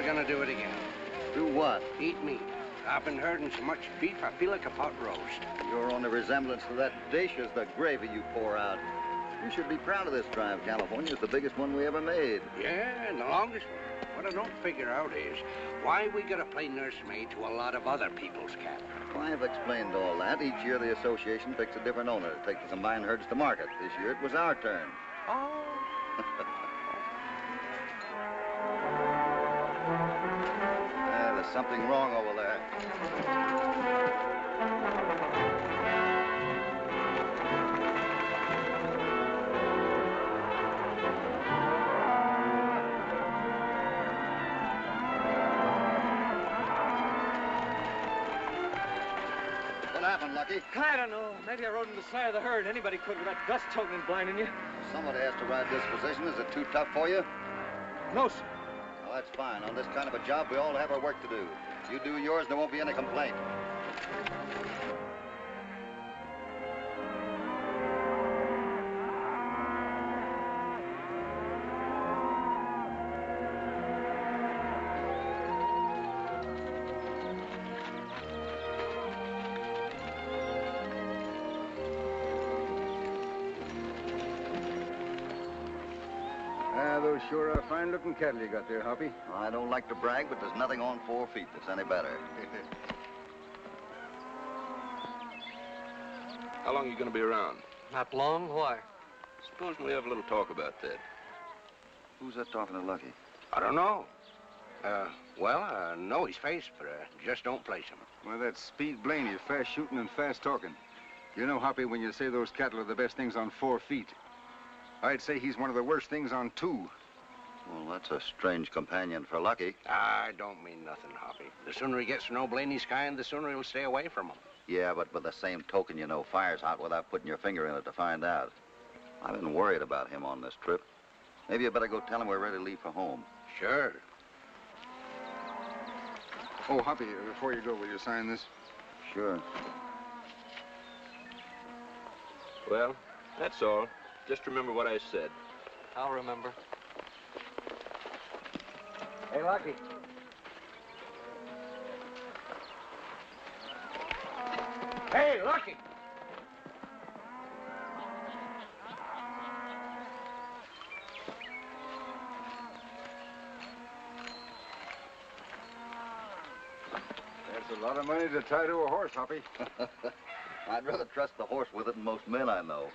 gonna do it again. Do what? Eat meat. I've been herding so much beef, I feel like a pot roast. Your only resemblance to that dish is the gravy you pour out. You should be proud of this drive, California. It's the biggest one we ever made. Yeah, and the longest one. What I don't figure out is why we gotta play nursemaid to a lot of other people's cattle. Well, I've explained all that. Each year the association picks a different owner to take the combined herds to market. This year it was our turn. Oh. There's something wrong over there. What happened, Lucky? I don't know. Maybe I rode in the side of the herd. Anybody could with that dust toting and blinding you. Somebody has to ride this position. Is it too tough for you? No, sir. Well, that's fine. On this kind of a job, we all have our work to do. You do yours, and there won't be any complaint. Those sure are fine-looking cattle you got there, Hoppy. I don't like to brag, but there's nothing on 4 feet that's any better. How long are you going to be around? Not long. Why? Supposing we have a little talk about that. Who's that talking to Lucky? I don't know. Well, I know his face, but just don't place him. Well, that's Speed Blaney, fast shooting and fast talking. You know, Hoppy, when you say those cattle are the best things on 4 feet, I'd say he's one of the worst things on 2. Well, that's a strange companion for Lucky. I don't mean nothing, Hoppy. The sooner he gets to know Blaney's kind, the sooner he'll stay away from him. Yeah, but by the same token, you know fire's hot without putting your finger in it to find out. I've been worried about him on this trip. Maybe you better go tell him we're ready to leave for home. Sure. Oh, Hoppy, before you go, will you sign this? Sure. Well, that's all. Just remember what I said. I'll remember. Hey, Lucky. Hey, Lucky! That's a lot of money to tie to a horse, Hoppy. I'd rather trust the horse with it than most men I know.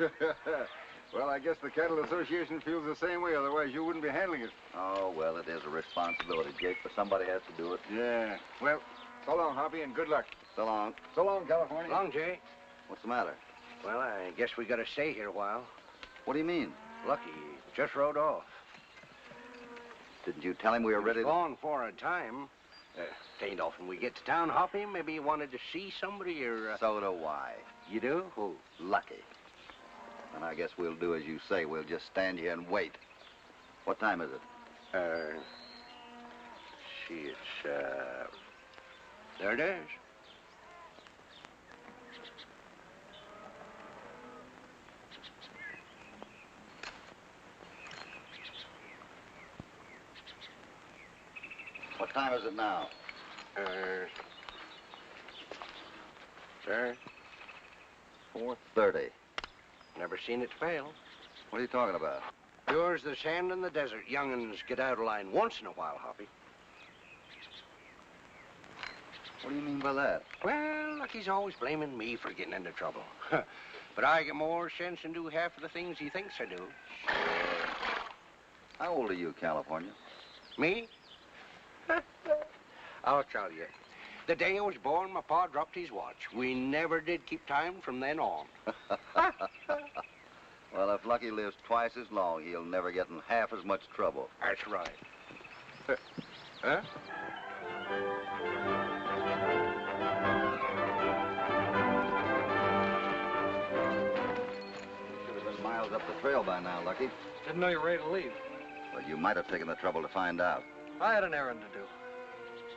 Well, I guess the Cattle Association feels the same way, otherwise you wouldn't be handling it. Oh, well, it is a responsibility, Jake, but somebody has to do it. Yeah. Well, so long, Hoppy, and good luck. So long. So long, California. Long, Jay. What's the matter? Well, I guess we gotta stay here a while. What do you mean? Lucky just rode off. Didn't you tell him we were ready He's to... gone for a time. It ain't often we get to town, Hoppy. Maybe you wanted to see somebody or... So do I. You do? Who? Lucky. And I guess we'll do as you say. We'll just stand here and wait. What time is it? See, it's, there it is. What time is it now? Sir? 4:30. Never seen it fail. What are you talking about? Yours the sand in the desert. Young'uns get out of line once in a while, Hoppy. What do you mean by that? Well, Lucky's always blaming me for getting into trouble. But I get more sense and do half of the things he thinks I do. How old are you, California? Me? I'll tell you. The day I was born, my pa dropped his watch. We never did keep time from then on. Well, if Lucky lives twice as long, he'll never get in half as much trouble. That's right. Huh? Should have been miles up the trail by now, Lucky. Didn't know you were ready to leave. Well, you might have taken the trouble to find out. I had an errand to do.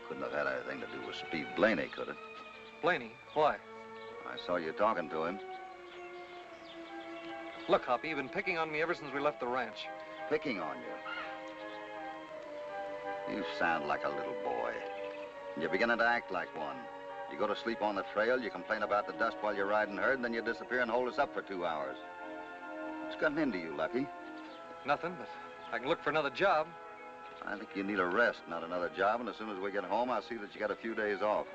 Couldn't have had anything to do with Speed Blaney, could it? Blaney, why? I saw you talking to him. Look, Hoppy, you've been picking on me ever since we left the ranch. Picking on you. You sound like a little boy. And you're beginning to act like one. You go to sleep on the trail, you complain about the dust while you're riding herd, and then you disappear and hold us up for 2 hours. What's gotten into you, Lucky? Nothing, but I can look for another job. I think you need a rest, not another job, and as soon as we get home, I'll see that you got a few days off.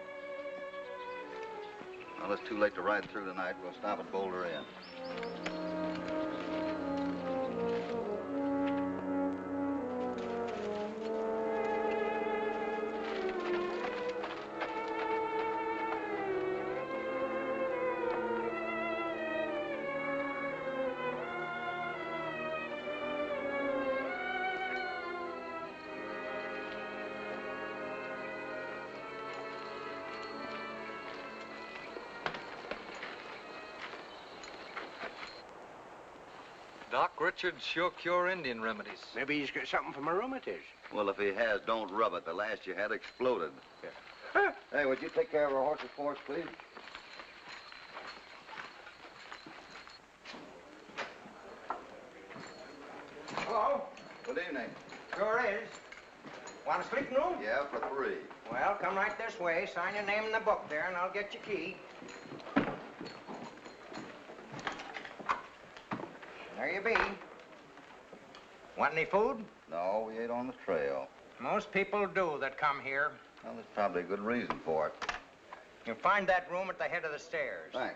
Well, it's too late to ride through tonight. We'll stop at Boulder Inn. Doc Richards sure cure Indian remedies. Maybe he's got something for my rheumatiz. Well, if he has, don't rub it. The last you had exploded. Yeah. Hey, would you take care of our horses for us, please? Hello? Good evening. Sure is. Want a sleeping room? Yeah, for 3. Well, come right this way. Sign your name in the book there, and I'll get your key. There you be. Want any food? No, we ate on the trail. Most people do that come here. Well, there's probably a good reason for it. You'll find that room at the head of the stairs. Thanks.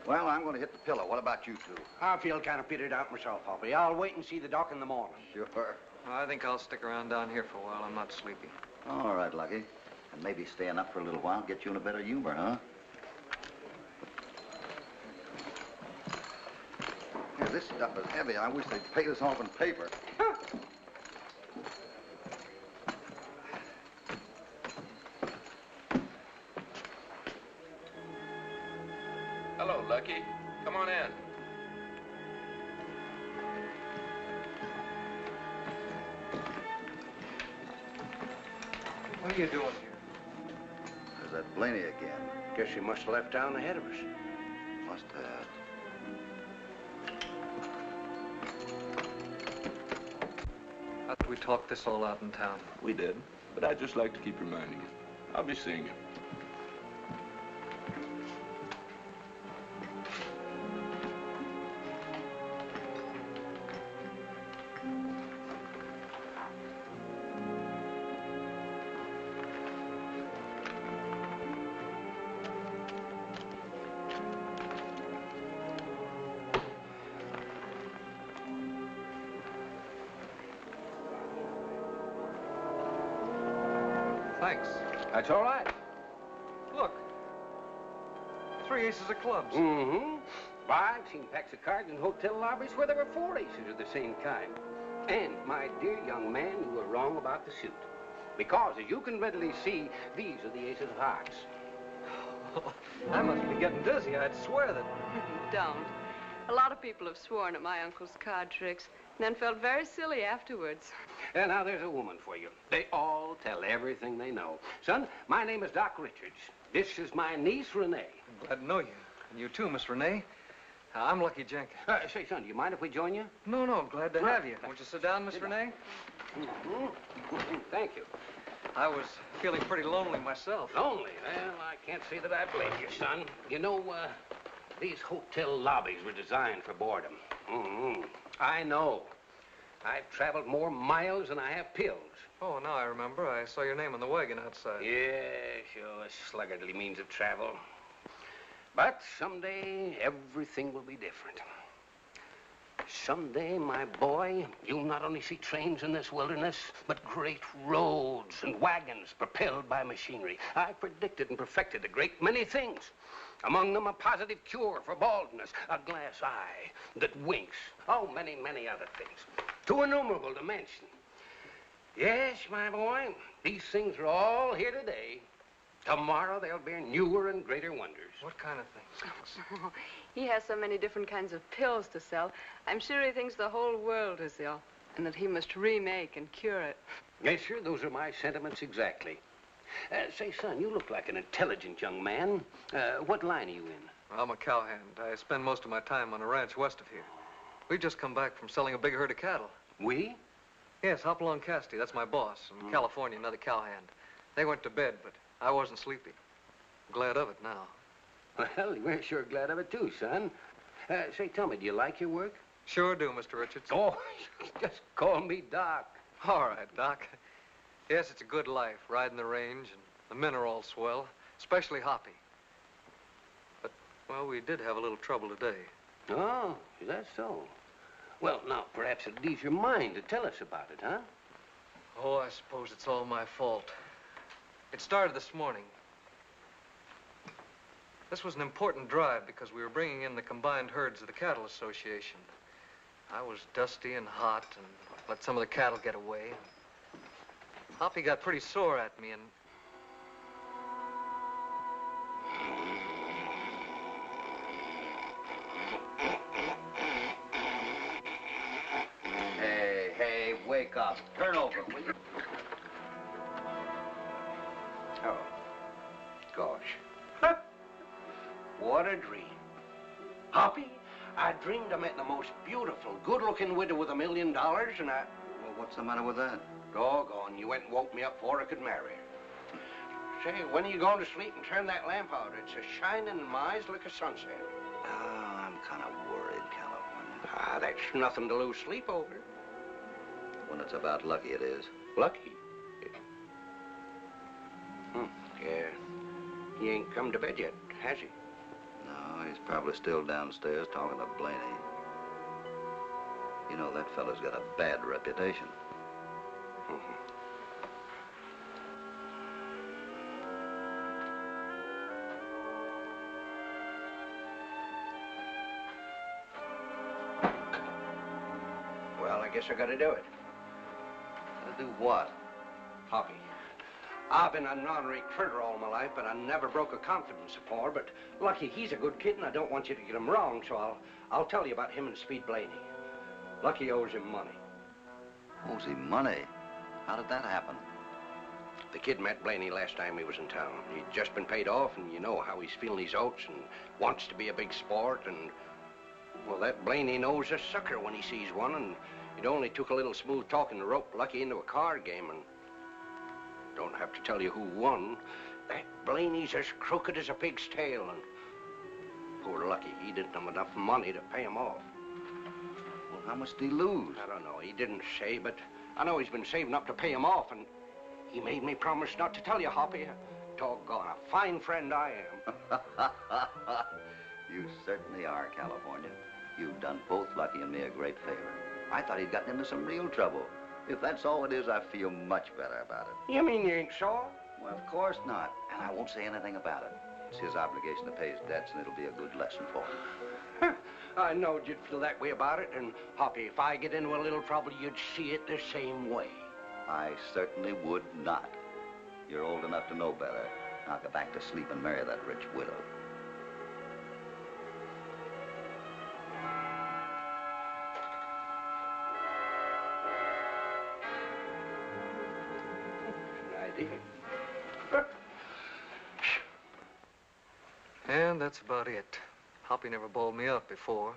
Well, I'm going to hit the pillow. What about you two? I feel kind of petered out myself, Hoppy. I'll wait and see the doc in the morning. Sure. Well, I think I'll stick around down here for a while. I'm not sleepy. All right, Lucky. And maybe staying up for a little while get you in a better humor, huh? Here, this stuff is heavy. I wish they'd pay this off in paper. Hello, Lucky. Come on in. What are you doing here? There's that Blaney again. Guess she must have left town ahead of us. Must have. After we talked this all out in town. We did, but I'd just like to keep reminding you. I'll be seeing you. Thanks. That's all right. Look. 3 aces of clubs. Mm-hmm. Why, I've seen packs of cards in hotel lobbies where there were 4 aces of the same kind. And, my dear young man, you were wrong about the suit. Because, as you can readily see, these are the aces of hearts. I must be getting dizzy. I'd swear that... Don't. A lot of people have sworn at my uncle's card tricks and then felt very silly afterwards. And now there's a woman for you. They all tell everything they know. Son, my name is Doc Richards. This is my niece, Renee. I'm glad to know you. And you too, Miss Renee. I'm Lucky Jenkins. Say, son, do you mind if we join you? No, I'm glad to have you. Won't you sit down, Miss Renee? Thank you. I was feeling pretty lonely myself. Lonely? Well, I can't say that I blame you, son. You know, these hotel lobbies were designed for boredom. I know. I've traveled more miles than I have pills. Oh, now I remember. I saw your name on the wagon outside. Yeah, sure, a sluggardly means of travel. But someday, everything will be different. Someday, my boy, you'll not only see trains in this wilderness, but great roads and wagons propelled by machinery. I predicted and perfected a great many things. Among them, a positive cure for baldness, a glass eye that winks. Oh, many, many other things. Too innumerable to mention. Yes, my boy, these things are all here today. Tomorrow, they'll bear newer and greater wonders. What kind of things? Oh, he has so many different kinds of pills to sell. I'm sure he thinks the whole world is ill and that he must remake and cure it. Yes, sir, those are my sentiments exactly. Say, son, you look like an intelligent young man. What line are you in? I'm a cowhand. I spend most of my time on a ranch west of here. We've just come back from selling a big herd of cattle. We? Yes, Hopalong Cassidy. That's my boss. In California, another cowhand. They went to bed, but I wasn't sleepy. I'm glad of it now. Well, we're sure glad of it, too, son. Say, tell me, do you like your work? Sure do, Mr. Richards. Oh, just call me Doc. All right, Doc. Yes, it's a good life, riding the range, and the men are all swell, especially Hoppy. But, well, we did have a little trouble today. Oh, is that so? Well, now, perhaps it'd ease your mind to tell us about it, huh? Oh, I suppose it's all my fault. It started this morning. This was an important drive because we were bringing in the combined herds of the Cattle Association. I was dusty and hot and let some of the cattle get away. Hoppy got pretty sore at me and... Hey, wake up. Turn over, will you? Oh, gosh. What a dream. Hoppy, I dreamed I met the most beautiful, good-looking widow with $1 million, and I... Well, what's the matter with that? Doggone, you went and woke me up before I could marry her. Say, when are you going to sleep and turn that lamp out? It's a-shining in my eyes like a sunset. Oh, I'm kind of worried, California. Ah, that's nothing to lose sleep over. When it's about Lucky, it is. Lucky? Yeah. He ain't come to bed yet, has he? No, he's probably still downstairs talking to Blaney. You know, that fella's got a bad reputation. Well, I guess I gotta do it. To do what? Hoppy. I've been an ornery critter all my life, but I never broke a confidence before. But Lucky, he's a good kid, and I don't want you to get him wrong, so I'll tell you about him and Speed Blaney. Lucky owes him money. Owes him money? How did that happen? The kid met Blaney last time he was in town. He'd just been paid off, and you know how he's feeling his oats and wants to be a big sport, and... Well, that Blaney knows a sucker when he sees one, and it only took a little smooth talking to rope Lucky into a card game, and... Don't have to tell you who won. That Blaney's as crooked as a pig's tail, and poor Lucky, he didn't have enough money to pay him off. Well, how much did he lose? I don't know. He didn't say, but I know he's been saving up to pay him off, and he made me promise not to tell you, Hoppy. Doggone, a fine friend I am. You certainly are, California. You've done both Lucky and me a great favor. I thought he'd gotten into some real trouble. If that's all it is, I feel much better about it. You mean you ain't sore? Well, of course not. And I won't say anything about it. It's his obligation to pay his debts, and it'll be a good lesson for him. I knowed you'd feel that way about it, and Hoppy, if I get into a little trouble, you'd see it the same way. I certainly would not. You're old enough to know better. Now go back to sleep and marry that rich widow. And that's about it. Hoppy never balled me up before.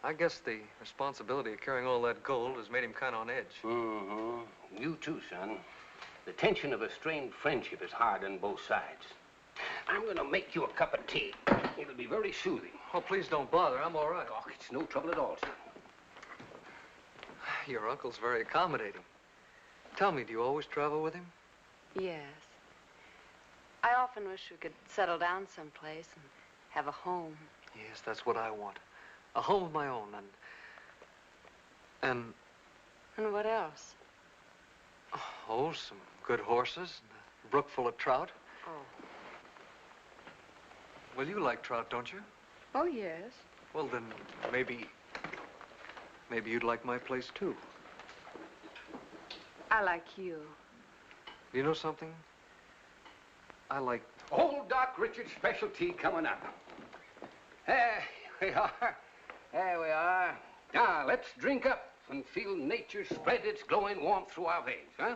I guess the responsibility of carrying all that gold has made him kind of on edge. Mm-hmm. You too, son. The tension of a strained friendship is hard on both sides. I'm gonna make you a cup of tea. It'll be very soothing. Oh, please don't bother. I'm all right. Oh, it's no trouble at all, son. Your uncle's very accommodating. Tell me, do you always travel with him? Yes. I often wish we could settle down someplace and have a home. Yes, that's what I want. A home of my own, and... And what else? Oh, some good horses, and a brook full of trout. Oh. Well, you like trout, don't you? Oh, yes. Well, then, maybe you'd like my place, too. I like you. You know something? I like... Old Doc Richard's special tea coming up. Here we are. There we are. Now, let's drink up and feel nature spread its glowing warmth through our veins, huh?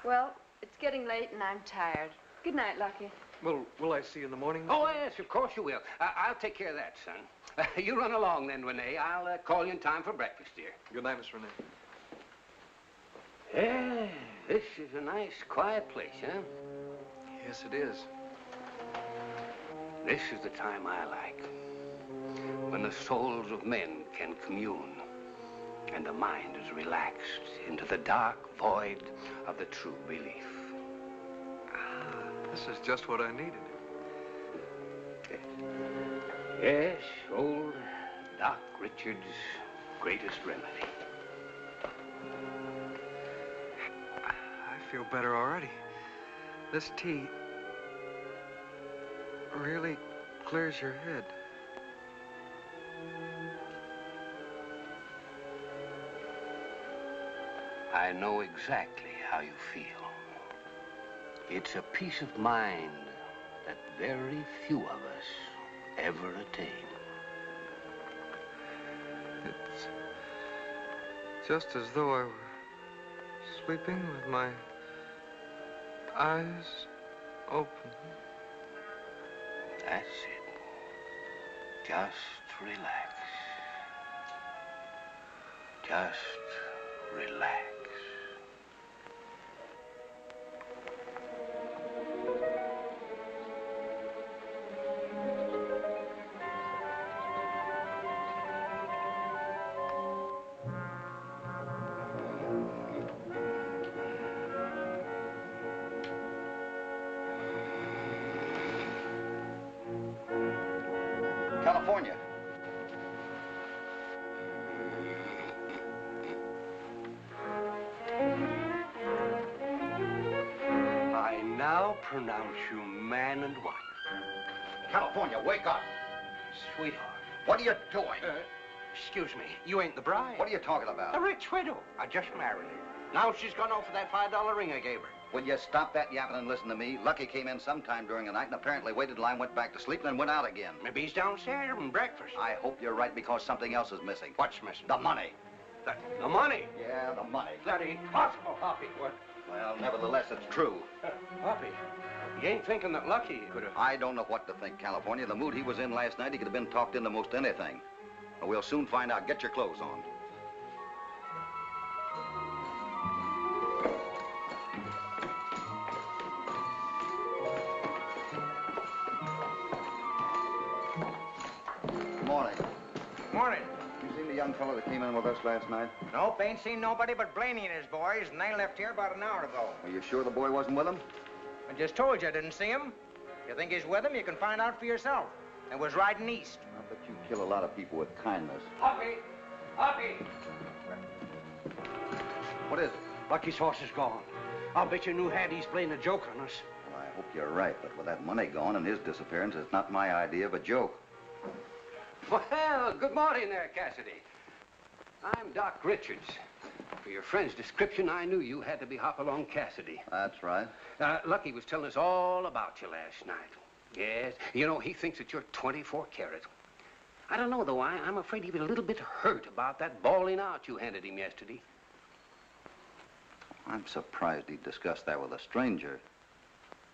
Well, it's getting late and I'm tired. Good night, Lucky. Well, will I see you in the morning? Oh, yes, of course you will. I'll take care of that, son. You run along then, Renee. I'll call you in time for breakfast, dear. Good night, Miss Renee. Yeah, this is a nice, quiet place, huh? Yes, it is. This is the time I like, when the souls of men can commune and the mind is relaxed into the dark void of the true belief. This is just what I needed. Yes, old Doc Richard's greatest remedy. I feel better already. This tea really clears your head. I know exactly how you feel. It's a peace of mind that very few of us ever attain. It's just as though I were sleeping with my eyes open. That's it. Just relax. Just relax. California. I now pronounce you man and wife. California, wake up. Sweetheart. What are you doing? Excuse me. You ain't the bride. What are you talking about? A rich widow. I just married her. Now she's gone off for that $5 ring I gave her. Will you stop that yapping and listen to me? Lucky came in sometime during the night and apparently waited till I went back to sleep and then went out again. Maybe he's downstairs having breakfast. I hope you're right because something else is missing. What's missing? The money. The money? Yeah, the money. That ain't possible, Hoppy. What? Well, nevertheless, it's true. Hoppy, you ain't thinking that Lucky could have... I don't know what to think, California. The mood he was in last night, he could have been talked into most anything. But we'll soon find out. Get your clothes on. Morning. Morning. You seen the young fellow that came in with us last night? Nope, ain't seen nobody but Blaney and his boys, and they left here about an hour ago. Are you sure the boy wasn't with him? I just told you I didn't see him. If you think he's with him, you can find out for yourself. And was riding east. I bet you kill a lot of people with kindness. Hoppy! Hoppy! What is it? Lucky's horse is gone. I'll bet you knew Hattie's playing a joke on us. Well, I hope you're right, but with that money gone and his disappearance, it's not my idea of a joke. Well, good morning there, Cassidy. I'm Doc Richards. For your friend's description, I knew you had to be Hopalong Cassidy. That's right. Lucky was telling us all about you last night. Yes, you know, he thinks that you're 24 karat. I don't know, though. I'm afraid he was a little bit hurt about that bawling out you handed him yesterday. I'm surprised he discussed that with a stranger.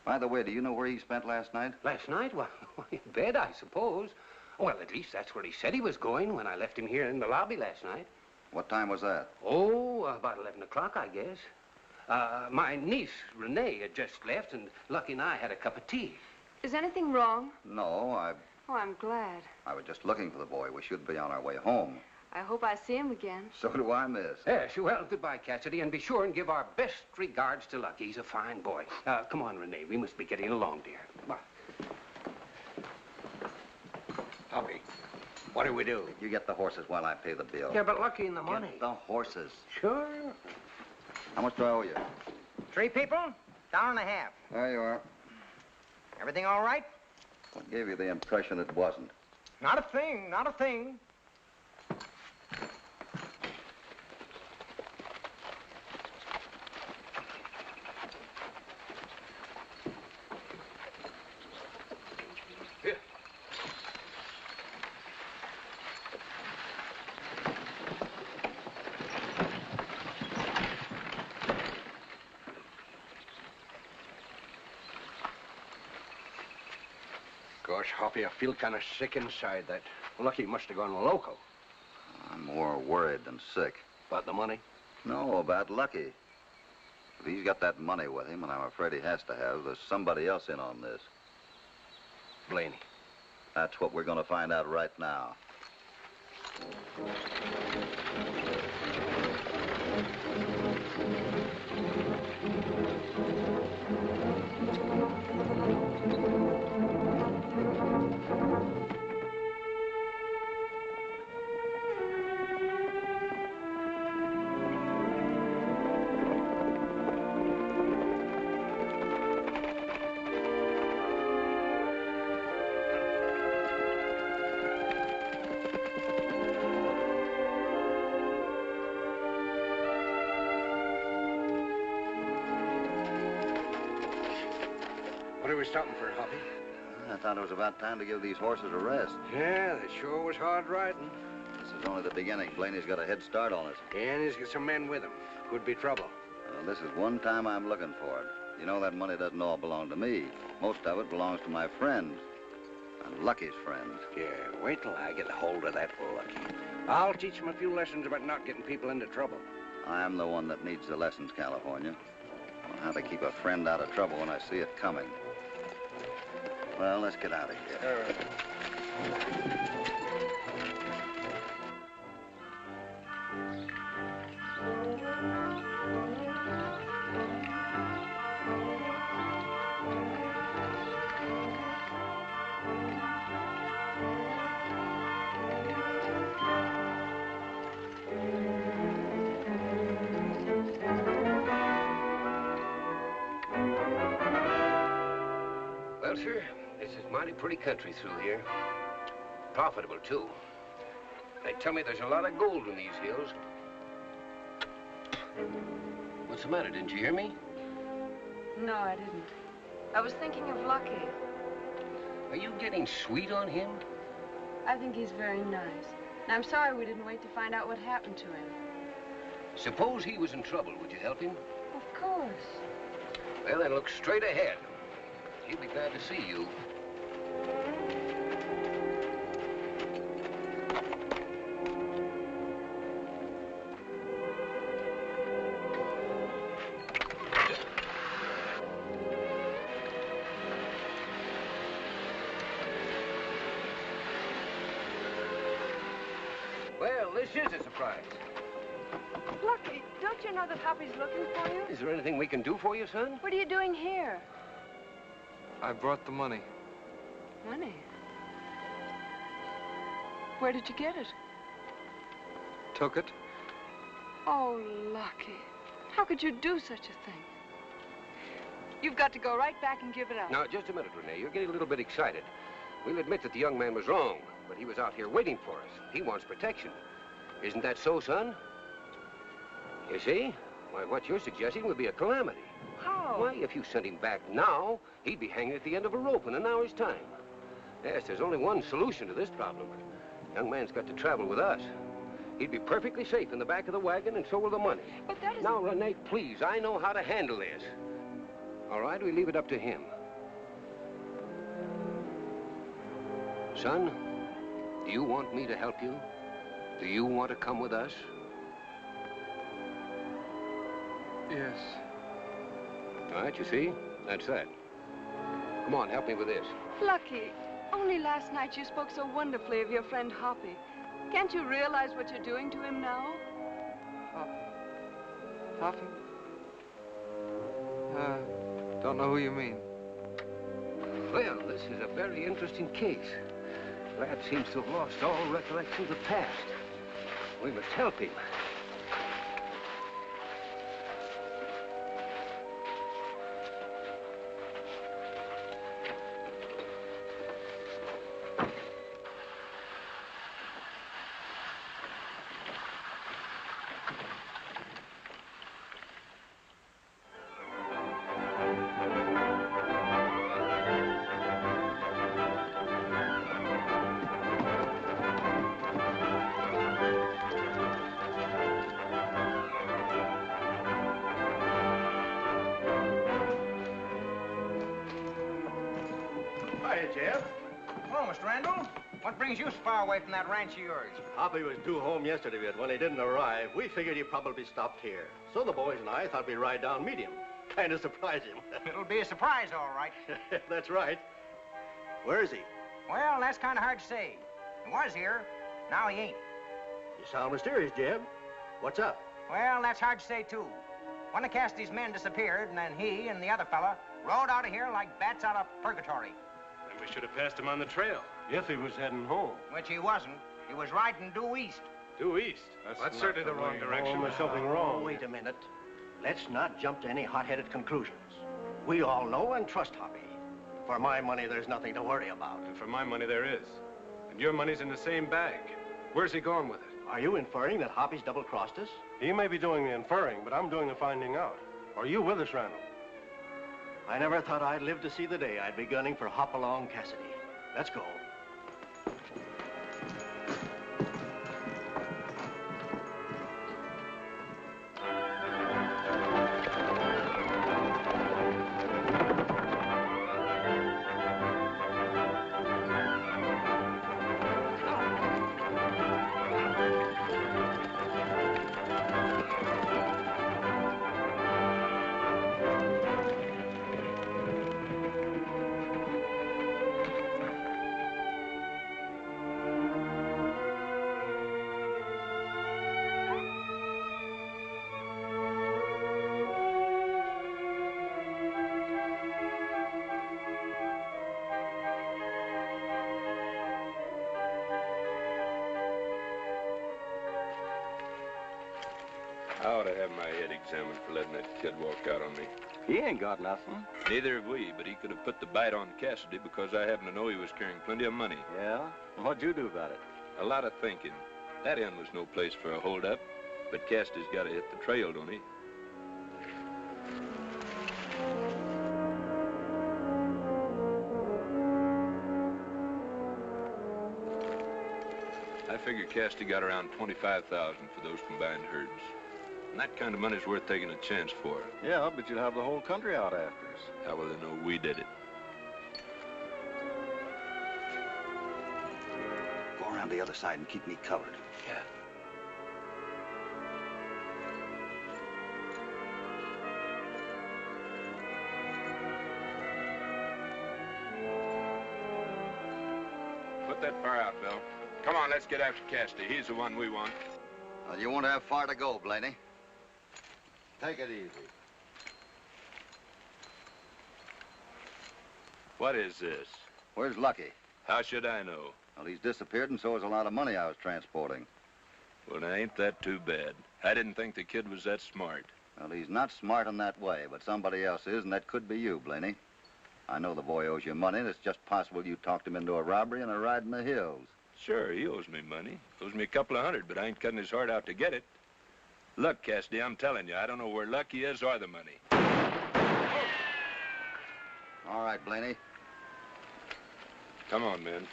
By the way, do you know where he spent last night? Last night? Well, in bed, I suppose. Well, at least that's where he said he was going when I left him here in the lobby last night. What time was that? Oh, about 11 o'clock, I guess. My niece, Renee, had just left, and Lucky and I had a cup of tea. Is anything wrong? No, Oh, I'm glad. I was just looking for the boy. We should be on our way home. I hope I see him again. So do I, miss. Yes, well, goodbye, Cassidy, and be sure and give our best regards to Lucky. He's a fine boy. Come on, Renee. We must be getting along, dear. Come on. Hoppy, what do we do? You get the horses while I pay the bill. Yeah, but Lucky and the money. Get the horses. Sure. How much do I owe you? 3 people, $1.50. There you are. Everything all right? What gave you the impression it wasn't? Not a thing, not a thing. Here. Gosh, Hoppy, I feel kind of sick inside. That Lucky must have gone loco. I'm more worried than sick. About the money? No, about Lucky. If he's got that money with him, and I'm afraid he has to have, there's somebody else in on this. Blaney. That's what we're going to find out right now. What are we stopping for, Hoppy? I thought it was about time to give these horses a rest. Yeah, that sure was hard riding. This is only the beginning. Blaney's got a head start on us. Yeah, and he's got some men with him. Could be trouble. This is one time I'm looking for it. You know, that money doesn't all belong to me. Most of it belongs to my friends. And Lucky's friends. Yeah, wait till I get a hold of that Lucky. I'll teach him a few lessons about not getting people into trouble. I'm the one that needs the lessons, California. On how to keep a friend out of trouble when I see it coming. Well, let's get out of here. All right. Well, sir, this is mighty pretty country through here. Profitable, too. They tell me there's a lot of gold in these hills. What's the matter? Didn't you hear me? No, I didn't. I was thinking of Lucky. Are you getting sweet on him? I think he's very nice. And I'm sorry we didn't wait to find out what happened to him. Suppose he was in trouble. Would you help him? Of course. Well, then look straight ahead. He'll be glad to see you. Well, this is a surprise. Lucky, don't you know that Hoppy's looking for you? Is there anything we can do for you, son? What are you doing here? I brought the money. Money? Where did you get it? Took it. Oh, Lucky. How could you do such a thing? You've got to go right back and give it up. Now, just a minute, Renee. You're getting a little bit excited. We'll admit that the young man was wrong, but he was out here waiting for us. He wants protection. Isn't that so, son? You see? Why, what you're suggesting would be a calamity. How? Why, if you sent him back now, he'd be hanging at the end of a rope in an hour's time. Yes, there's only one solution to this problem. The young man's got to travel with us. He'd be perfectly safe in the back of the wagon, and so will the money. But that isn't... Now, Renee, please, I know how to handle this. All right, we leave it up to him. Son, do you want me to help you? Do you want to come with us? Yes. All right, you see? That's that. Come on, help me with this. Lucky, only last night you spoke so wonderfully of your friend Hoppy. Can't you realize what you're doing to him now? Hoppy? Don't know who you mean. Well, this is a very interesting case. Lad seems to have lost all recollection of the past. We must help him. Jeff. Hello, Mr. Randall. What brings you so far away from that ranch of yours? Hoppy was due home yesterday, but when he didn't arrive, we figured he probably stopped here. So the boys and I thought we'd ride down and meet him. Kind of surprise him. It'll be a surprise, all right. That's right. Where is he? Well, that's kind of hard to say. He was here. Now he ain't. You sound mysterious, Jeb. What's up? Well, that's hard to say, too. One of Cassidy's men disappeared, and then he and the other fella rode out of here like bats out of purgatory. Then we should have passed him on the trail, if he was heading home. Which he wasn't. He was riding due east. Due east? That's certainly the wrong direction. There's something wrong. Wait a minute. Let's not jump to any hot-headed conclusions. We all know and trust Hoppy. For my money, there's nothing to worry about. And for my money, there is. And your money's in the same bag. Where's he going with it? Are you inferring that Hoppy's double-crossed us? He may be doing the inferring, but I'm doing the finding out. Are you with us, Randall? I never thought I'd live to see the day I'd be gunning for Hopalong Cassidy. Let's go. I ought to have my head examined for letting that kid walk out on me. He ain't got nothing. Neither have we, but he could have put the bite on Cassidy because I happen to know he was carrying plenty of money. Yeah? What'd you do about it? A lot of thinking. That end was no place for a holdup, but Cassidy's got to hit the trail, don't he? I figure Cassidy got around $25,000 for those combined herds. And that kind of money's worth taking a chance for. Yeah, but you'd have the whole country out after us. How will they know we did it? Go around the other side and keep me covered. Yeah. Put that fire out, Bill. Come on, let's get after Cassidy. He's the one we want. Well, you won't have far to go, Blaney. Take it easy. What is this? Where's Lucky? How should I know? Well, he's disappeared, and so is a lot of money I was transporting. Well, now, ain't that too bad? I didn't think the kid was that smart. Well, he's not smart in that way, but somebody else is, and that could be you, Blaney. I know the boy owes you money, and it's just possible you talked him into a robbery and a ride in the hills. Sure, he owes me money. Owes me a couple of hundred, but I ain't cutting his heart out to get it. Look, Cassidy, I'm telling you, I don't know where Lucky is or the money. All right, Blaney. Come on, men.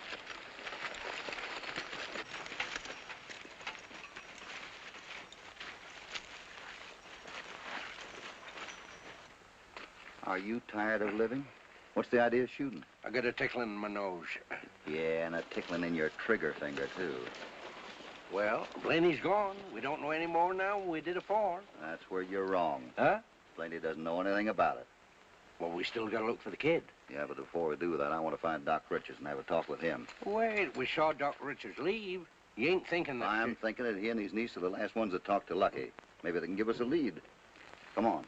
Are you tired of living? What's the idea of shooting? I got a tickling in my nose. Yeah, and a tickling in your trigger finger, too. Well, Blaney's gone. We don't know any more now than we did afore. That's where you're wrong. Huh? Blaney doesn't know anything about it. Well, we still gotta look for the kid. Yeah, but before we do that, I want to find Doc Richards and have a talk with him. Wait, we saw Doc Richards leave. You ain't thinking that... I'm thinking that he and his niece are the last ones that talked to Lucky. Maybe they can give us a lead. Come on.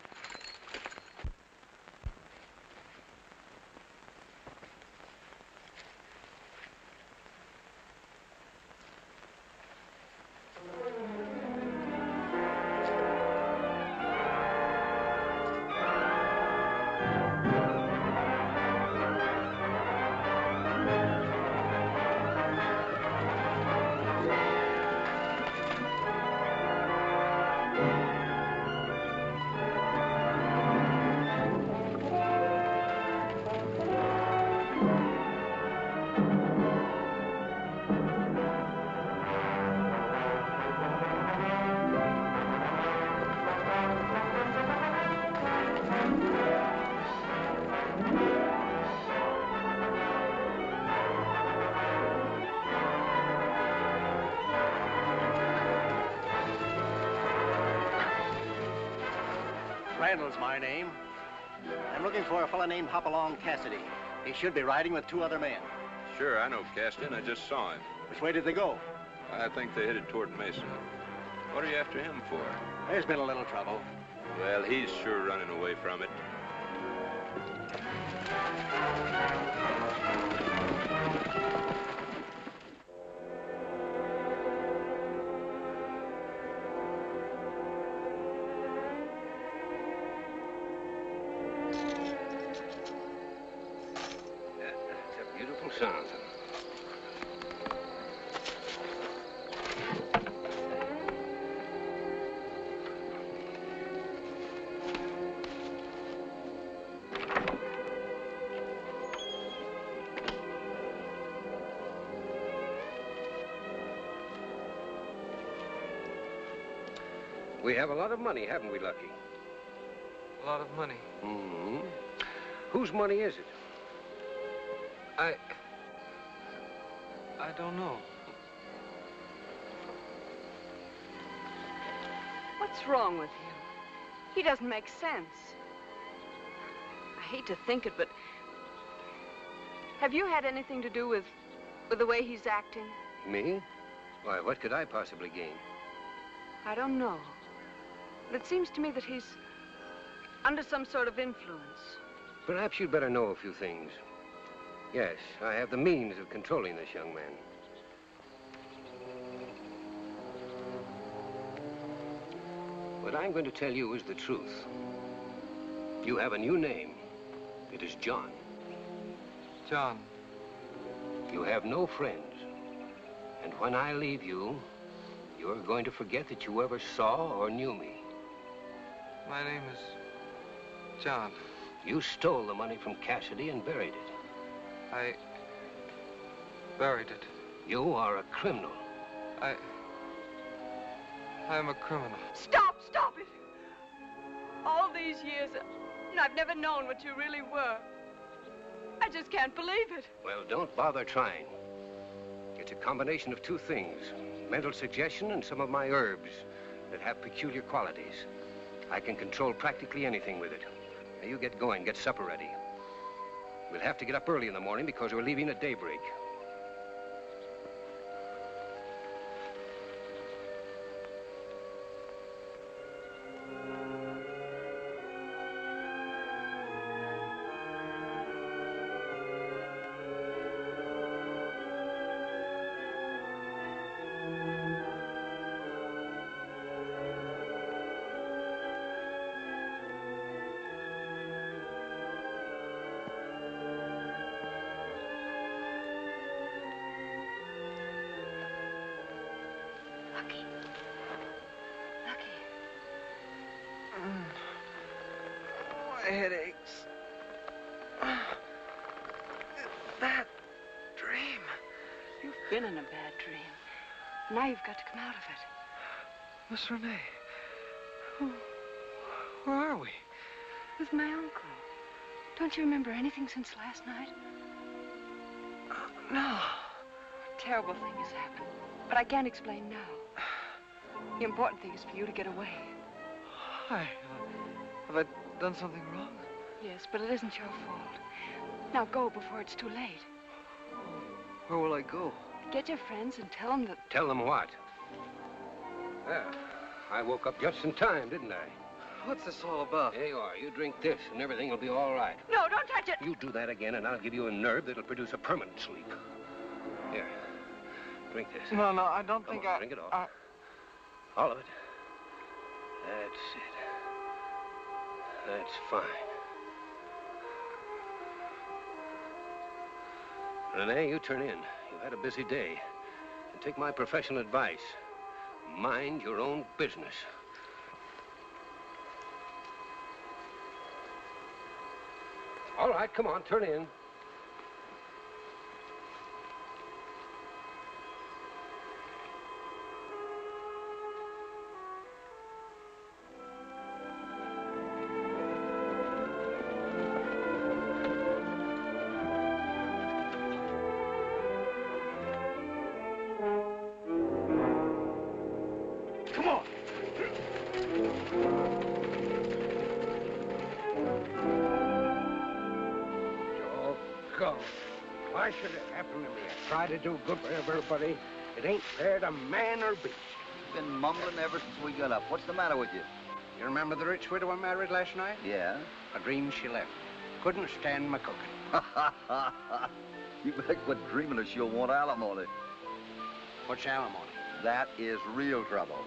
Randall's my name. I'm looking for a fella named Hopalong Cassidy. He should be riding with 2 other men. Sure, I know Cassidy. I just saw him. Which way did they go? I think they headed toward Mesa. What are you after him for? There's been a little trouble. Well, he's sure running away from it. It's a beautiful sound. We have a lot of money, haven't we, Lucky? A lot of money. Mm-hmm. Whose money is it? I don't know. What's wrong with him? He doesn't make sense. I hate to think it, but have you had anything to do with the way he's acting? Me? Why, what could I possibly gain? I don't know. But it seems to me that he's under some sort of influence. Perhaps you'd better know a few things. Yes, I have the means of controlling this young man. What I'm going to tell you is the truth. You have a new name. It is John. John. You have no friends. And when I leave you, you're going to forget that you ever saw or knew me. My name is John. You stole the money from Cassidy and buried it. I buried it. You are a criminal. I'm a criminal. Stop it! All these years, and I've never known what you really were. I just can't believe it. Well, don't bother trying. It's a combination of 2 things. Mental suggestion and some of my herbs that have peculiar qualities. I can control practically anything with it. Now, you get going, get supper ready. We'll have to get up early in the morning because we're leaving at daybreak. My head aches. That dream. You've been in a bad dream. Now you've got to come out of it. Miss Renee. Where are we? With my uncle. Don't you remember anything since last night? No. A terrible thing has happened, but I can't explain now. The important thing is for you to get away. Why? Have I done something wrong? Yes, but it isn't your fault. Now go before it's too late. Where will I go? Get your friends and tell them that... Tell them what? Well, I woke up just in time, didn't I? What's this all about? There you are. You drink this, and everything will be all right. No, don't touch it! You do that again, and I'll give you a nerve that'll produce a permanent sleep. Here, drink this. No, I don't think I... Drink it all. All of it. That's it. That's fine. Renee, you turn in. You've had a busy day. And take my professional advice. Mind your own business. All right, come on, turn in. Why should it happen to me? I try to do good for everybody. It ain't fair to man or beast. You've been mumbling ever since we got up. What's the matter with you? You remember the rich widow I married last night? Yeah? A dream she left. Couldn't stand my cooking. You better quit dreaming that she'll want alimony. What's alimony? That is real trouble.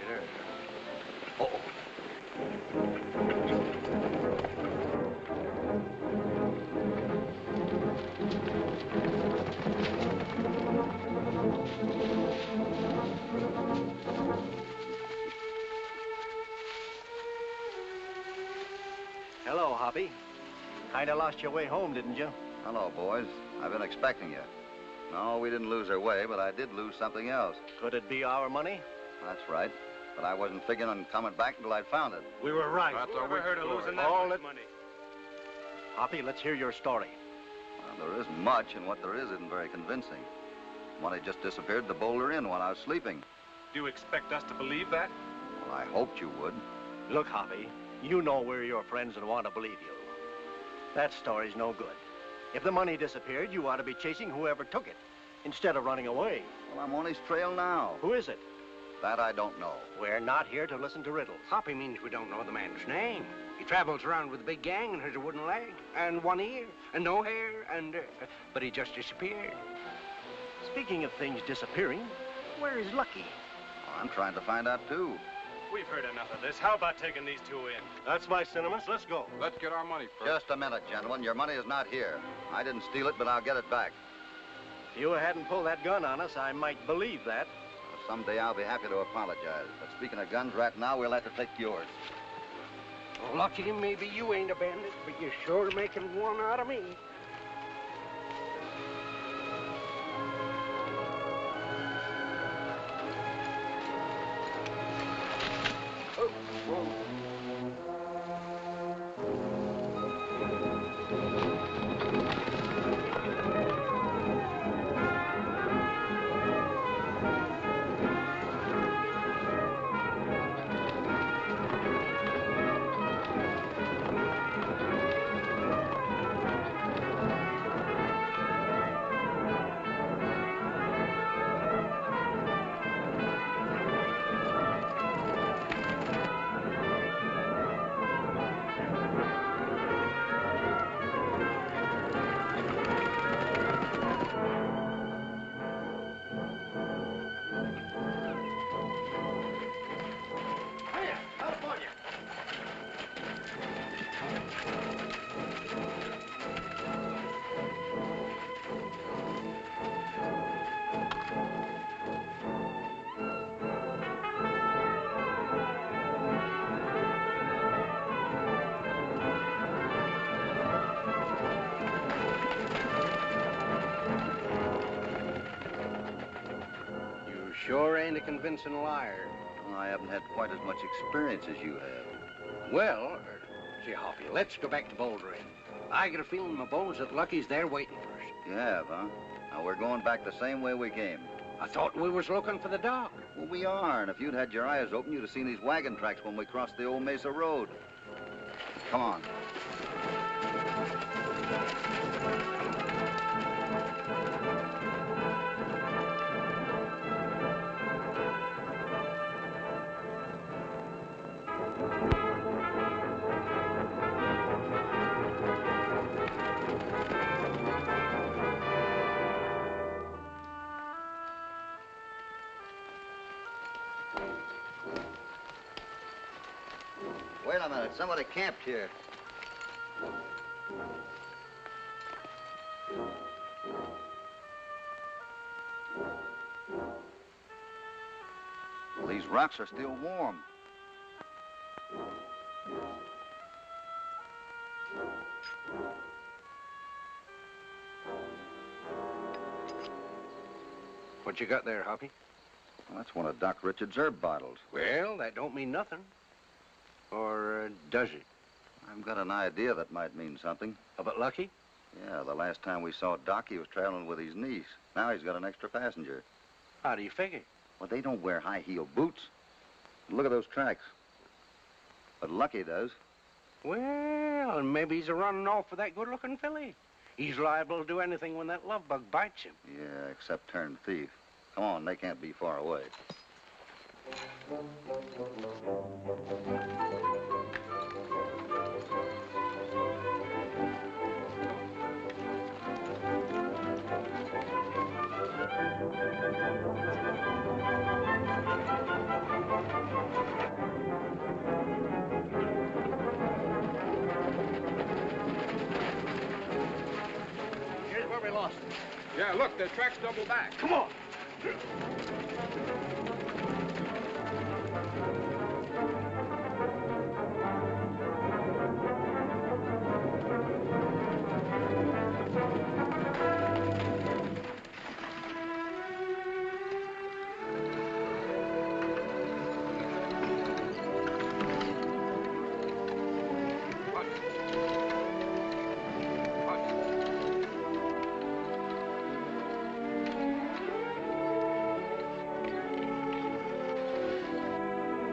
It is. Uh-oh. Hello, Hoppy. Kinda lost your way home, didn't you? Hello, boys. I've been expecting you. No, we didn't lose our way, but I did lose something else. Could it be our money? That's right. But I wasn't figuring on coming back until I'd found it. We were right. I thought we heard of losing that All much it- money. Hoppy, let's hear your story. Well, there isn't much, and what there is isn't very convincing. Money just disappeared in the Boulder Inn while I was sleeping. Do you expect us to believe that? Well, I hoped you would. Look, Hoppy, you know we're your friends and want to believe you. That story's no good. If the money disappeared, you ought to be chasing whoever took it, instead of running away. Well, I'm on his trail now. Who is it? That I don't know. We're not here to listen to riddles. Hoppy means we don't know the man's name. He travels around with a big gang and has a wooden leg and one ear and no hair but he just disappeared. Speaking of things disappearing, where is Lucky? Well, I'm trying to find out, too. We've heard enough of this. How about taking these two in? That's my sentiments. Let's go. Let's get our money first. Just a minute, gentlemen. Your money is not here. I didn't steal it, but I'll get it back. If you hadn't pulled that gun on us, I might believe that. Someday I'll be happy to apologize. But speaking of guns, right now we'll have to take yours. Well, Lucky, maybe you ain't a bandit, but you're sure making one out of me. Oh, whoa. Sure ain't a convincing liar. Well, I haven't had quite as much experience as you have. Well, see, Hoppy, let's go back to Boulder Inn. I get a feeling in my bones that Lucky's there waiting for us. You have, huh? Now, we're going back the same way we came. I thought we was looking for the dock. Well, we are, and if you'd had your eyes open, you'd have seen these wagon tracks when we crossed the old Mesa Road. Come on. Wait a minute. Somebody camped here. Well, these rocks are still warm. What you got there, Hoppy? Well, that's one of Doc Richards' herb bottles. Well, that don't mean nothing. Or does it? I've got an idea that might mean something. About Lucky? Yeah, the last time we saw Doc, he was traveling with his niece. Now he's got an extra passenger. How do you figure? Well, they don't wear high-heel boots. Look at those tracks. But Lucky does. Well, maybe he's a running off with that good-looking filly. He's liable to do anything when that love bug bites him. Yeah, except turn thief. Come on, they can't be far away. Here's where we lost him. Yeah, look, the tracks double back. Come on.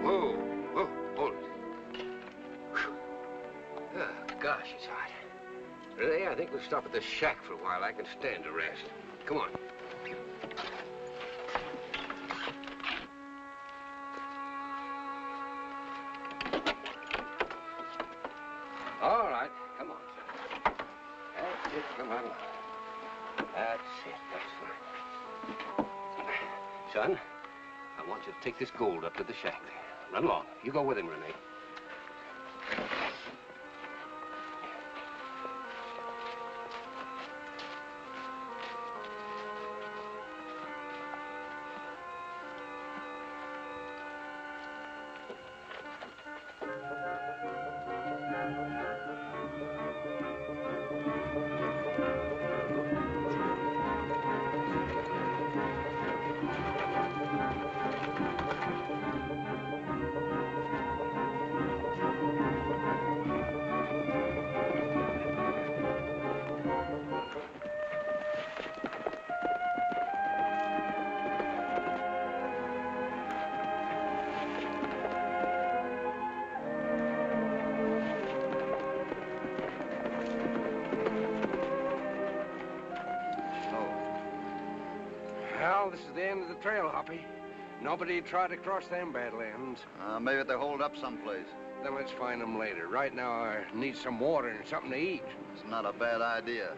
Whoa, whoa, hold it. Whew. Ah, gosh, it's hot. Renee, I think we'll stop at the shack for a while. I can stand a rest. Come on. All right, come on, son. That's it, come on. That's it, that's fine. Son, I want you to take this gold up to the shack there. Run along. You go with him, Renee. Well, this is the end of the trail, Hoppy. Nobody tried to cross them badlands. Maybe they're holed up someplace. Then let's find them later. Right now, I need some water and something to eat. It's not a bad idea.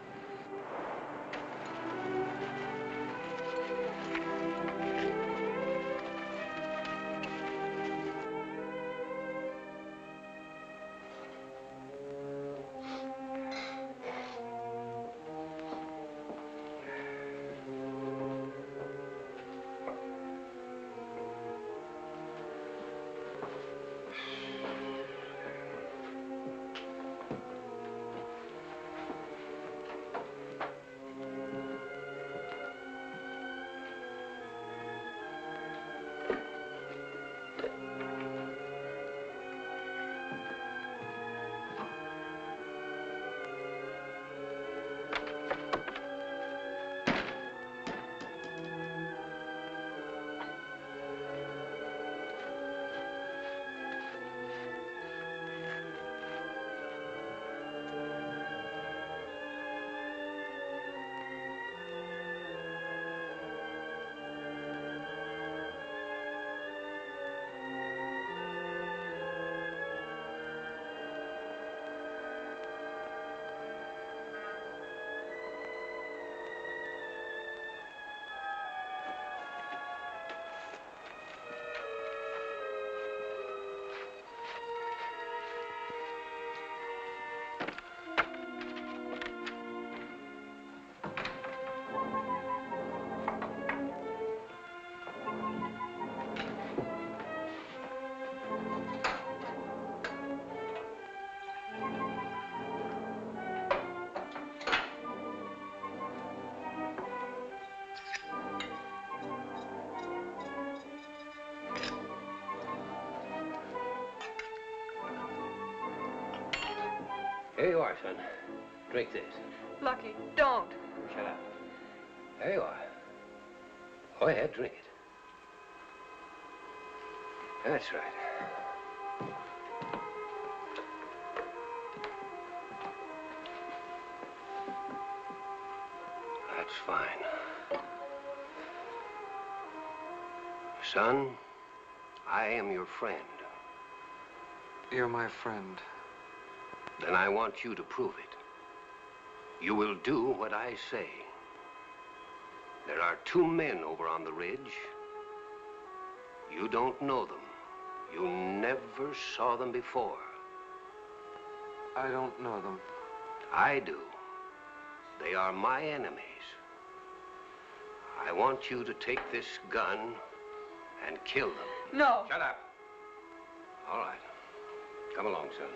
Here you are, son. Drink this. Lucky, don't. Shut up. There you are. Go ahead, drink it. That's right. Son, I am your friend. You're my friend. Then I want you to prove it. You will do what I say. There are 2 men over on the ridge. You don't know them. You never saw them before. I don't know them. I do. They are my enemies. I want you to take this gun and kill them. No. Shut up. All right. Come along, son.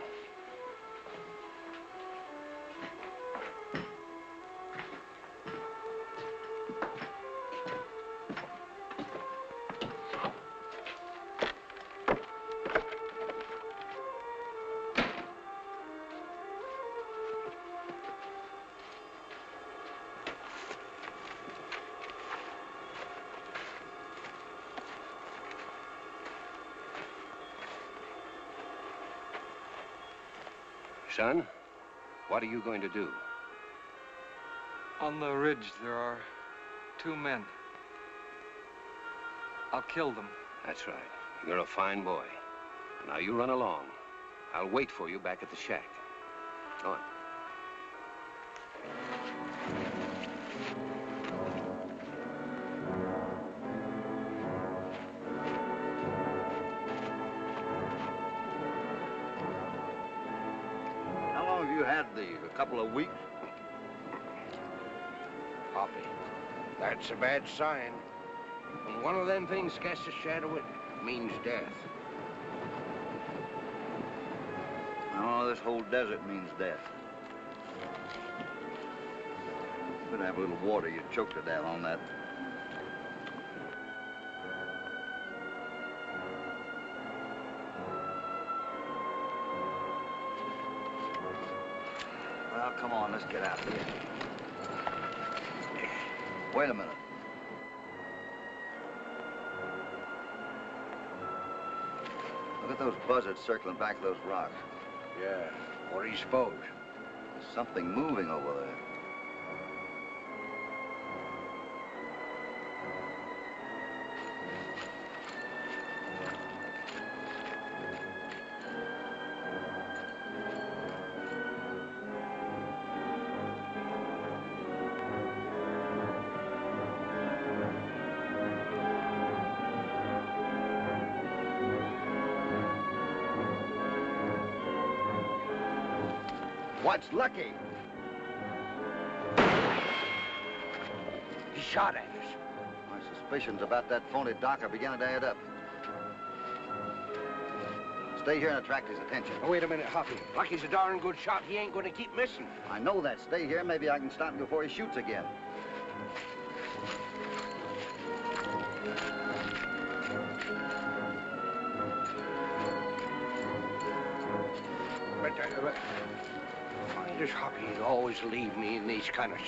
Son, what are you going to do? On the ridge, there are 2 men. I'll kill them. That's right. You're a fine boy. Now you run along. I'll wait for you back at the shack. Go on. These a couple of weeks. Hoppy, that's a bad sign. When one of them things casts a shadow, it means death. Oh, this whole desert means death. Could have a little water, you'd choke to death on that. Well, come on, let's get out of here. Wait a minute. Look at those buzzards circling back those rocks. Yeah, what do you suppose? There's something moving over there. What's Lucky? He shot at us. My suspicions about that phony doc are beginning to add up. Stay here and attract his attention. Oh, wait a minute, Hoppy. Lucky's a darn good shot. He ain't going to keep missing. I know that. Stay here. Maybe I can stop him before he shoots again. But why does Hoppy always leave me in these kind of...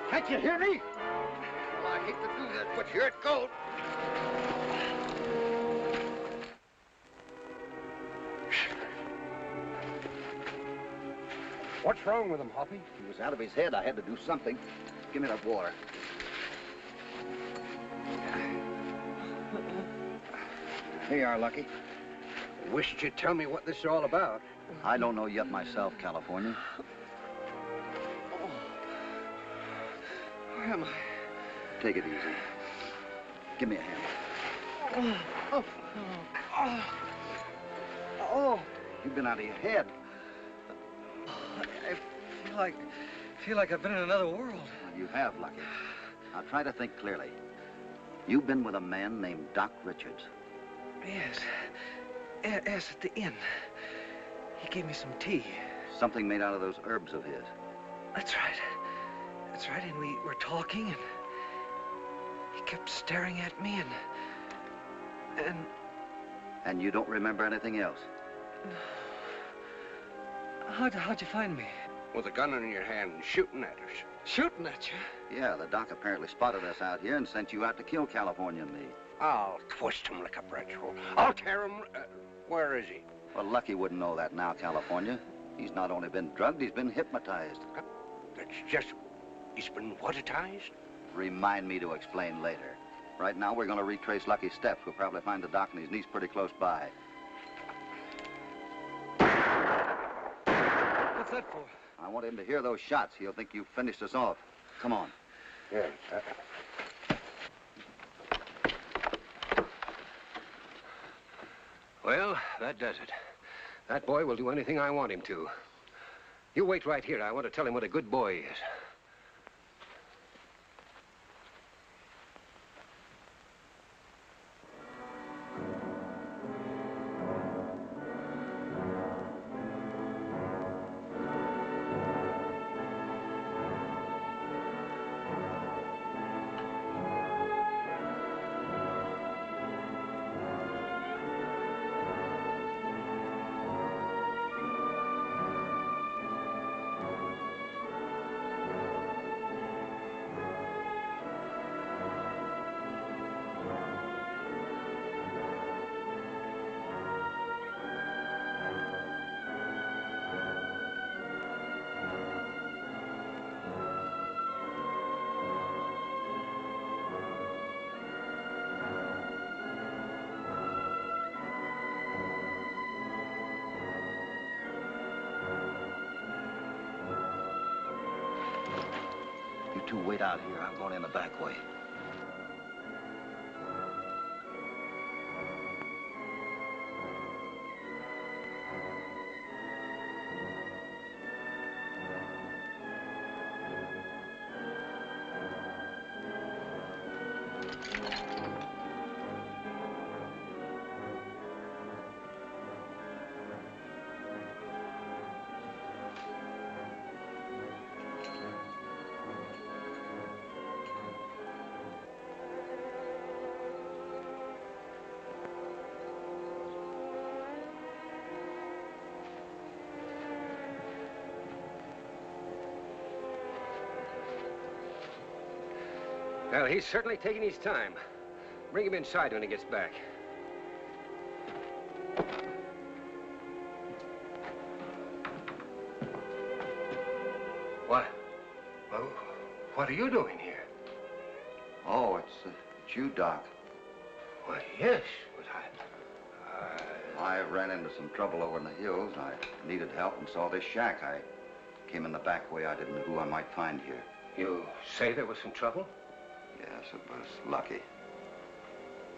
Can't you hear me? Well, I hate to do this, but here it goes. What's wrong with him, Hoppy? He was out of his head. I had to do something. Give me that water. Here you are, Lucky. Wished you'd tell me what this is all about. I don't know yet myself, California. Where am I? Take it easy. Give me a hand. Oh. You've been out of your head. I feel like I've been in another world. Well, you have, Lucky. Now try to think clearly. You've been with a man named Doc Richards. Yes. Yes, at the inn. He gave me some tea. Something made out of those herbs of his. That's right. That's right, and we were talking, and he kept staring at me, and... And you don't remember anything else? How'd you find me? With a gun in your hand and shooting at us. Shooting at you? Yeah, the doc apparently spotted us out here and sent you out to kill California and me. I'll twist him like a pretzel. I'll tear him... where is he? Well, Lucky wouldn't know that now, California. He's not only been drugged, he's been hypnotized. That's just... He's been whatitized? Remind me to explain later. Right now, we're going to retrace Lucky's steps. We'll probably find the doc and his niece pretty close by. What's that for? I want him to hear those shots. He'll think you've finished us off. Come on. Yeah. Well, that does it. That boy will do anything I want him to. You wait right here. I want to tell him what a good boy he is. You two wait out here. I'm going in the back way. Well, he's certainly taking his time. Bring him inside when he gets back. What? Well, what are you doing here? Oh, it's you, Doc. Why, yes, but I ran into some trouble over in the hills. I needed help and saw this shack. I came in the back way. I didn't know who I might find here. You say there was some trouble? Yes, it was Lucky.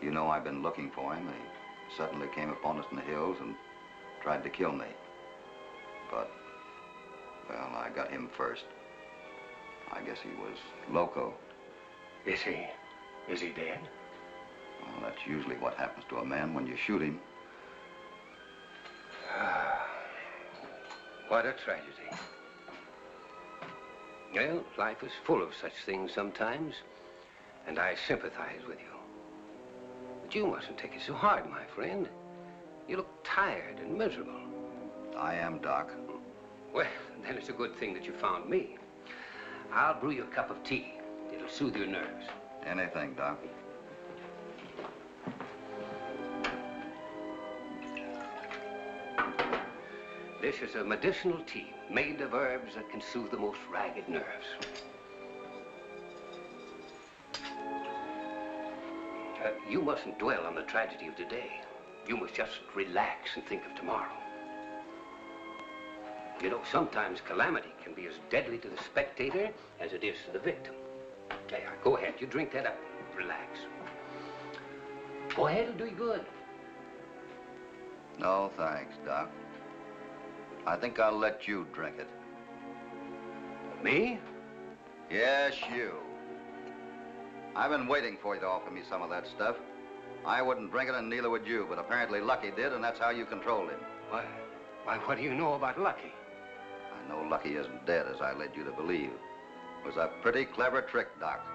You know, I've been looking for him. He suddenly came upon us in the hills and tried to kill me. But, well, I got him first. I guess he was loco. Is he? Is he dead? Well, that's usually what happens to a man when you shoot him. What a tragedy. Well, life is full of such things sometimes, and I sympathize with you. But you mustn't take it so hard, my friend. You look tired and miserable. I am, Doc. Well, then it's a good thing that you found me. I'll brew you a cup of tea. It'll soothe your nerves. Anything, Doc. This is a medicinal tea made of herbs that can soothe the most ragged nerves. You mustn't dwell on the tragedy of today. You must just relax and think of tomorrow. You know, sometimes calamity can be as deadly to the spectator as it is to the victim. There, go ahead. You drink that up. Relax. Go ahead, it'll do you good. No, thanks, Doc. I think I'll let you drink it. Me? Yes, you. I've been waiting for you to offer me some of that stuff. I wouldn't drink it, and neither would you, but apparently Lucky did, and that's how you controlled him. Why, what do you know about Lucky? I know Lucky isn't dead, as I led you to believe. It was a pretty clever trick, Doc.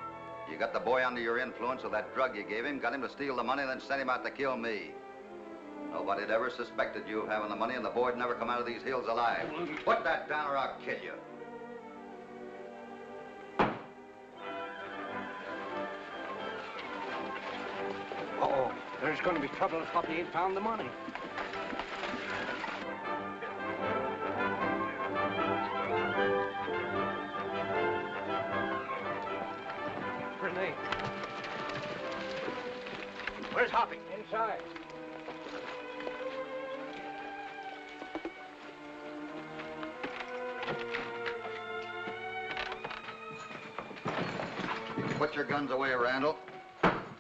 You got the boy under your influence with that drug you gave him, got him to steal the money, and then sent him out to kill me. Nobody'd ever suspected you of having the money, and the boy'd never come out of these hills alive. Put that down or I'll kill you. Uh-oh. There's going to be trouble if Hoppy ain't found the money. Renee. Where's Hoppy? Inside. Put your guns away, Randall.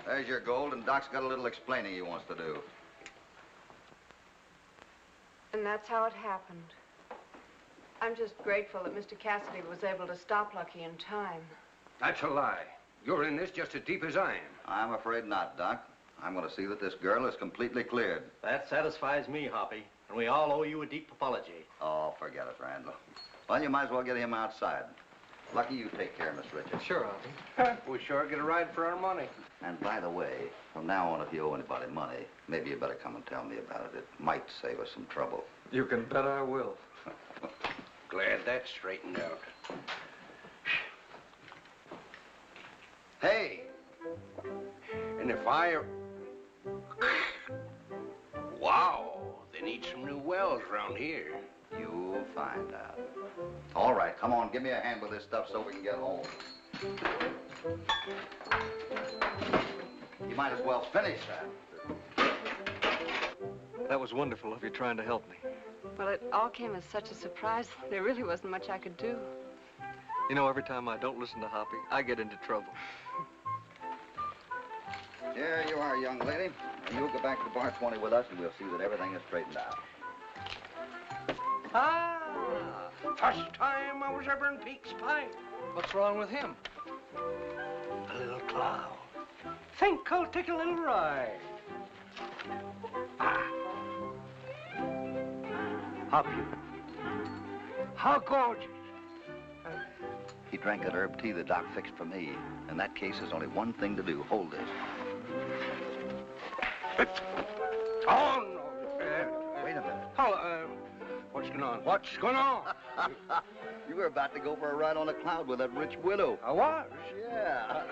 There's your gold, and Doc's got a little explaining he wants to do. And that's how it happened. I'm just grateful that Mr. Cassidy was able to stop Lucky in time. That's a lie. You're in this just as deep as I am. I'm afraid not, Doc. I'm going to see that this girl is completely cleared. That satisfies me, Hoppy. And we all owe you a deep apology. Oh, forget it, Randall. Well, you might as well get him outside. Lucky, you take care of Miss Richards. Sure, Hoppy. We sure get a ride for our money. And by the way, from now on, if you owe anybody money, maybe you better come and tell me about it. It might save us some trouble. You can bet I will. Glad that's straightened out. Hey, and if I... Wow, they need some new wells around here. You'll find out. All right, come on, give me a hand with this stuff so we can get home. You might as well finish that. That was wonderful of you trying to help me. Well, it all came as such a surprise. There really wasn't much I could do. You know, every time I don't listen to Hoppy, I get into trouble. Here you are, young lady. Now, you'll go back to Bar 20 with us, and we'll see that everything is straightened out. Ah, first time I was ever in Pete's pipe. What's wrong with him? A little cloud. Think I'll take a little ride. Ah. Hoppy. How gorgeous. He drank that herb tea the doc fixed for me. In that case, there's only one thing to do. Hold this. Oh, no. Wait a minute. Oh, what's going on? What's going on? You were about to go for a ride on a cloud with that rich widow. I was? Yeah.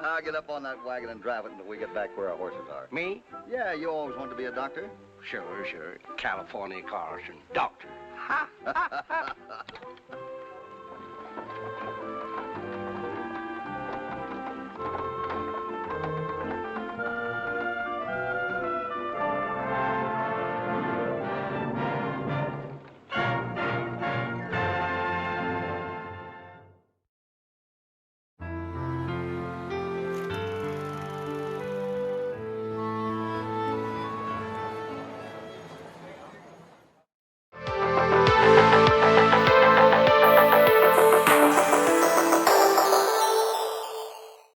I'll get up on that wagon and drive it until we get back where our horses are. Me? Yeah, you always wanted to be a doctor. Sure. California cars and doctor.